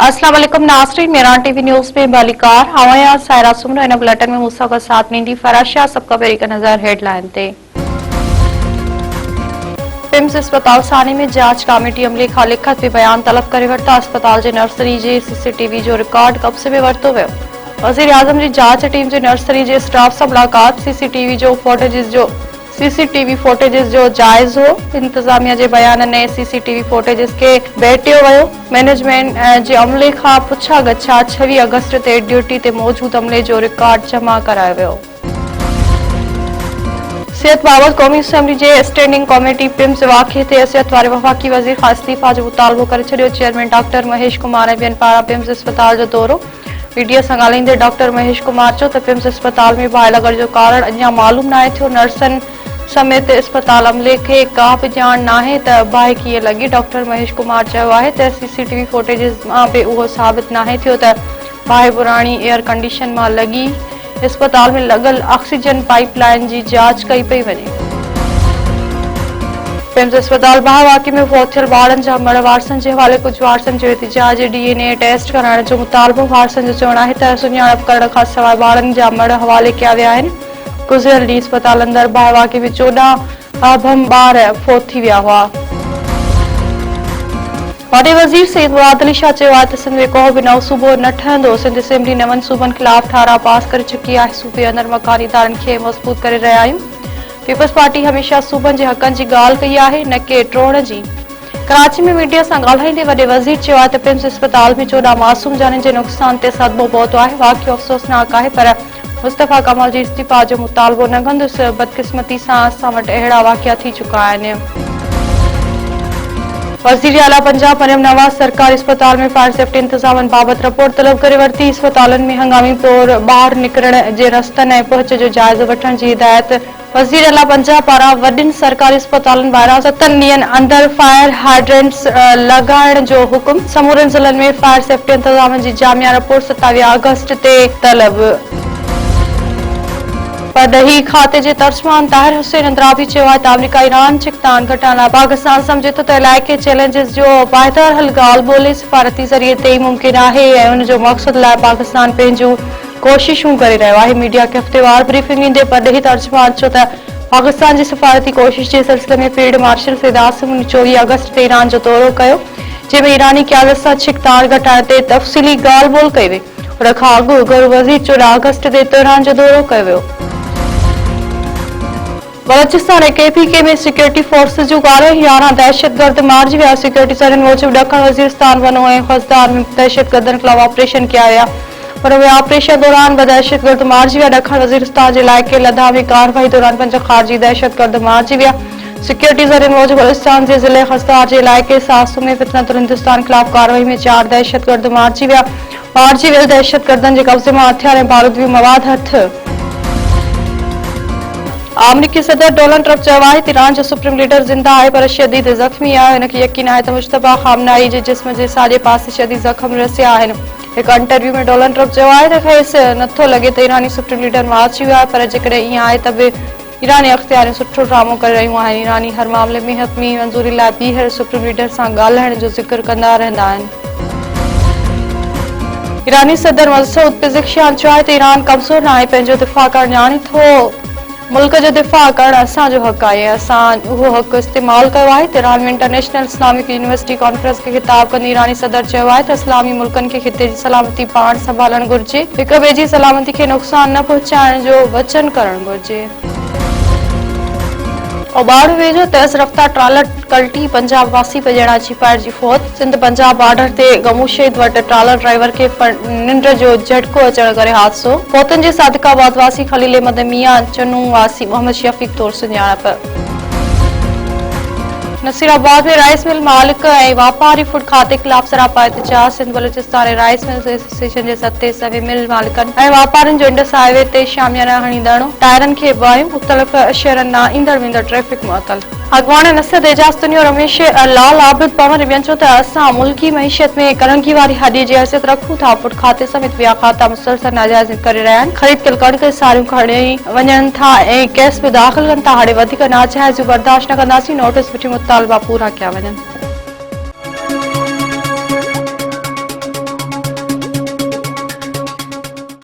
अस्सलाम वालेकुम नाज़रीन, मेरान टीवी न्यूज में बालिकार हवाया सायरा सुमरा इन बुलेटिन में मूसा का साथ नींदी फराशा सबका बेरी का नजर हेडलाइन थे। पिम्स अस्पताल सानी में जांच कमेटी अमले खां लिखत भी बयान तलब करे वरता। अस्पताल जे नर्सरी जे सीसीटीवी जो रिकॉर्ड कब्जे में वरतो वियो। वज़ीर आज़म जी जांच टीम जे नर्सरी जे स्टाफ सां मुलाकात। सीसीटीवी फुटेजिस जो जायज़ो। इंतजामिया जे बयान ने सीसीटीवी फुटेजिस के बैटियो वियो। मैनेजमेंट जे अमले खां पुछा गछा 26 अगस्त ते ड्यूटी ते मौजूद अमले जो रिकॉर्ड जमा करायो वियो। सिहत बाबत कौमी असम्बली जे स्टैंडिंग कमेटी पिम्स वाक़े ते सिहत वारे वफ़ाक़ी वज़ीर खां इस्तीफ़ा जो मुतालबो करे छॾियो। चेयरमैन डॉक्टर महेश कुमार ऐं ॿियनि पारां पिम्स अस्पताल जो दौरो। मीडिया सां ॻाल्हाईंदे डॉक्टर महेश कुमार चयो त पिम्स अस्पताल में बाहि लॻण जो कारण अञा मालूम नाहे थियो। नर्सनि समेत अस्पताल अमले खे का बि ॼाण नाहे त बाहि कीअं लॻी। डॉक्टर महेश कुमार चयो आहे त सीसीटीवी फुटेजिस मां बि उहो साबित नाहे थियो त बाहि पुराणी एयर कंडीशन मां लॻी। अस्पताल में लॻल ऑक्सीजन पाइपलाइन जी जांच कई पई वञे। पिम्स अस्पताल बाहि वाक़े में फौत थियल ॿारनि जा मड़ वारसनि जे हवाले कुझु वारसनि जो एहतिजाज डीएनए टेस्ट कराइण जो मुतालबो। वारसनि जो चवणु आहे त सुञाणप करण खां सवाइ ॿारनि जा मड़ हवाले कया विया आहिनि। गुज़िरियल ॾींहुं अस्पताल अंदर बाहि वाक़े में 14 बम ॿार फौत थी विया हुआ। वॾे वज़ीर सईद मुराद अली शाह चयो आहे त सिंध में को बि नओं सूबो न ठहंदो। सिंध असेंबली नवनि सूबनि ख़िलाफ़ ठारा पास करे चुकी आहे। सूबे अंदर मकानी इदारनि खे मज़बूत करे रहिया आहियूं। पीपल्स पार्टी हमेशह सूबनि जे हक़नि जी ॻाल्हि कई आहे, न के ट्रोड़ जी। कराची में मीडिया सां ॻाल्हाईंदे वॾे वज़ीर चयो आहे त पिम्स अस्पताल में 14 मासूम जाननि जे नुक़सान ते सदमो पहुतो आहे। वाक़ियो अफ़सोसनाक आहे, पर मुस्तफ़ा कमाल जी इस्तीफ़ा जो मुतालबो न कंदुसि। बदकिस्मती सां असां वटि अहिड़ा वाक़िया थी चुका आहिनि। वज़ीर आला पंजाब मरियम नवाज़ सरकारी अस्पताल में फायर सेफ्टी इंतजामनि बाबति रिपोर्ट तलब करे वरिती। अस्पतालनि में हंगामी तौर ॿाहिरि निकिरण जे रस्तनि ऐं पहुच जो जाइज़ो वठण जी हिदायत। वज़ीर आला पंजाब पारां वॾियुनि सरकारी अस्पतालनि ॿाहिरां 7 ॾींहंनि अंदर फायर हाइड्रेंट्स लॻाइण जो हुकुम। समूरनि ज़िलनि में फायर सेफ्टी इंतजामनि जी जामिया रिपोर्ट 27 अगस्त ते तलब। परॾेही खाते जे तर्जुमान ताहिर हुसैन अंद्राबी चयो आहे त अमरीका ईरान चिकतान घटाइण लाइ पाकिस्तान सम्झे थो त इलाइक़े चैलेंजिस जो पाइदार हल ॻाल्हि ॿोले सिफारती ज़रिए ते ई मुमकिन आहे ऐं उन जो मक़सद लाइ पाकिस्तान पंहिंजूं कोशिशूं करे रहियो आहे। मीडिया खे हफ़्तेवार ब्रीफिंग ॾींदे परॾेही तर्जुमान चयो त पाकिस्तान जी सिफारती कोशिश जे सिलसिले में फील्ड मार्शल सईद आसिम 24 अगस्त ते ईरान जो दौरो कयो, जंहिंमें ईरानी क़यादत सां छिकतान घटाइण ते तफ़सीली ॻाल्हि ॿोल कई वई। उन खां अॻु गृह वज़ीर 14 अगस्त ते तेहरान जो दौरो कयो वियो। बलोचिस्तान ऐं KPK में सिक्योरिटी फोर्स जूं 11 दहशतगर्द मारिजी विया। सिक्योरिटी सरहद मूजिब ॾखण वज़ीरस्तान वनो ऐं ख़ज़दार में दहशतगर्दनि ख़िलाफ़ ऑपरेशन कया विया, पर उहे ऑपरेशन दौरान 2 दहशतगर्द मारिजी विया। ॾखण वज़ीरस्तान जे इलाइक़े लद्दाख में कार्रवाई दौरान 5 ख़ारिजी दहशतगर्द मारिजी विया। सिक्योरिटी सरहद मूजिब बलोचिस्तान जे ज़िले ख़ज़दार जे इलाइक़े सासू में फितनतुल हिंदुस्तान ख़िलाफ़ कार्रवाई में 4 दहशतगर्द मारिजी विया। मारिजी वियल दहशतगर्दनि जे कब्ज़े मां हथियार ऐं बारूदी मवाद हथ। अमरीकी सदर डोनाल्ड ट्रंप चयो आहे त ईरान जो सुप्रीम लीडर ज़िंदा आहे पर शदीद ज़ख़्मी आहे। हिनखे यकीन आहे त मुश्तबा ख़ामनाई जे जिस्म जे साॼे पासे शदीद ज़ख़्म रसिया आहिनि। हिकु इंटरव्यू में डोनाल्ड ट्रंप चयो आहे त खेसि नथो लॻे त ईरानी सुप्रीम लीडर मारिजी वियो आहे, पर जेकॾहिं ईअं आहे त बि ईरानी अख़्तियारियूं सुठो ड्रामो करे रहियूं आहिनि। ईरानी हर मामले में हतमी मंज़ूरी लाइ ॿीहर सुप्रीम लीडर सां ॻाल्हाइण जो ज़िक्र कंदा रहंदा आहिनि। ईरानी सदर मसूद पेज़ेश्कियान चयो आहे त ईरान कमज़ोर न आहे, पंहिंजो दिफ़ा करणु ॼाणे थो। मुल्क जो दिफ़ा करणु असांजो हक़ आहे, असां उहो हक़ इस्तेमालु कयो आहे। तेहरान में इंटरनेशनल इस्लामिक यूनिवर्सिटी कॉन्फ्रेंस खे ख़िताब कंदे ईरानी सदर चयो आहे त इस्लामी मुल्कनि खे ख़िते जी सलामती पाण संभालणु घुर्जे, हिक ॿिए जी सलामती खे नुक़सान न पहुचाइण जो वचन करणु घुर्जे। ओबाड़ वेझो तेज़ रफ़्तार ट्रालर कल्टी, पंजाब वासी ॼणा छिपाइजी फौत। सिंध पंजाब बॉर्डर ते गमूशेद वटि ट्रालर ड्राइवर खे निंड जो झटको अचण करे हादसो। फौतनि जे सादिकाबाद वासी खलील अहमद मियां, चनू वासी मोहम्मद शफीक तौर सुञाणप। नसीराबाद में राइस मिल मालिक ऐं वापारी फूड खाते ख़िलाफ़ सरापा एहतिजाज। Sindh Balochistan rice mill association जे सते सवे मिल मालिकनि ऐं वापारियुनि जो इंडस हाईवे ते शामियाना हणी धरणो, टायरनि खे बाहियूं, मुख़्तलिफ़ शहरनि मां ईंदड़ वेंदड़ ट्रैफ़िक मुअतल। अॻवान नसद एजाज तुनियो रमेश लाल आबिद पवन ॿियनि चयो त असां मुल्की मईशत में कणकी वारी हॾी जी हैसियत रखूं था। फूड खाते समेत ॿिया खाता मुसलसल नाजाइज़ करे रहिया आहिनि। ख़रीद कयल कणिक सारियूं खणी वञनि था ऐं कैश बि दाख़िल कनि था। हाणे वधीक नाजाइज़ बर्दाश्त न कंदासीं, नोटिस विझी मुतालबा पूरा कया वञनि।